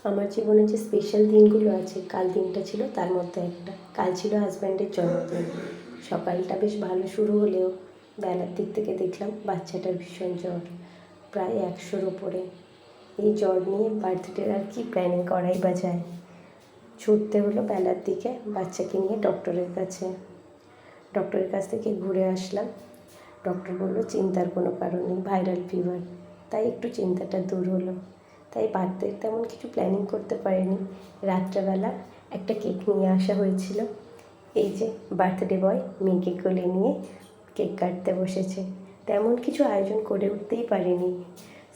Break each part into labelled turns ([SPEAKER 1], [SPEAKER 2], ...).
[SPEAKER 1] আমার জীবনে যে স্পেশাল দিনগুলো আছে, কাল দিনটা ছিল তার মধ্যে একটা। কাল ছিল হাজব্যান্ডের জন্মদিন। সকালটা বেশ ভালো শুরু হলেও বেলার দিক থেকে দেখলাম বাচ্চাটার ভীষণ জ্বর, প্রায় 100-র ওপরে। এই জ্বর নিয়ে বার্থডের আর কি প্ল্যানিং করাই বা যায়। ছুটতে হলো বেলার দিকে বাচ্চাকে নিয়ে ডক্টরের কাছ থেকে ঘুরে আসলাম। ডক্টর বলল চিন্তার কোনো কারণ নেই, ভাইরাল ফিভার। তাই একটু চিন্তাটা দূর হলো। তাই বাড়িতে তেমন কিছু প্ল্যানিং করতে পারিনি। রাত্রেবেলা একটা কেক নিয়ে আসা হয়েছিল। এই যে বার্থডে বয় মেয়েকে কোলে নিয়ে কেক কাটতে বসেছে। তেমন কিছু আয়োজন করে উঠতেই পারিনি।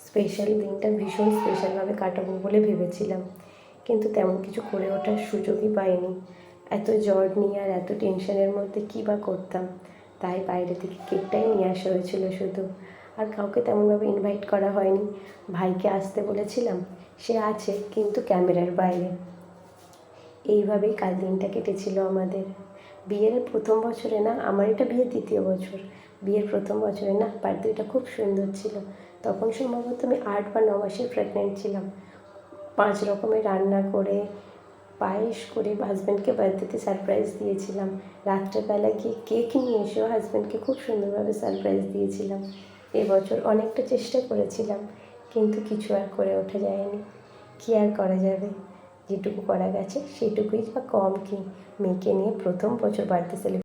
[SPEAKER 1] স্পেশাল দিনটা ভীষণ স্পেশালভাবে কাটাবো বলে ভেবেছিলাম, কিন্তু তেমন কিছু করে ওঠার সুযোগই পাইনি। এত জ্বর নিয়ে আর এত টেনশনের মধ্যে কী বা করতাম। তাই বাইরে থেকে কেকটাই নিয়ে আসা হয়েছিল শুধু। আর কাউকে তেমনভাবে ইনভাইট করা হয়নি। ভাইকে আসতে বলেছিলাম, সে আছে কিন্তু ক্যামেরার বাইরে। এইভাবেই কাল দিনটা কেটেছিল আমাদের। বিয়ের প্রথম বছরে না, আমার এটা বিয়ের দ্বিতীয় বছর। বিয়ের প্রথম বছরে না বার্থডেটা খুব সুন্দর ছিল। তখন সম্ভবত আমি 8 বা 9 মাসের প্রেগনেন্ট ছিলাম। 5 রকমের রান্না করে, পায়েস করে হাজব্যান্ডকে বার্থডেতে সারপ্রাইজ দিয়েছিলাম। রাত্রেবেলা গিয়ে কেক নিয়ে এসেও হাজব্যান্ডকে খুব সুন্দরভাবে সারপ্রাইজ দিয়েছিলাম। এবছর অনেকটা চেষ্টা করেছিলাম, কিন্তু কিছু আর করে ওঠা যায়নি। কী আর করা যাবে, যেটুকু করা গেছে সেটুকুই বা কম কি। মেয়েকে নিয়ে প্রথম বছর বার্থডে সেলিব্রেট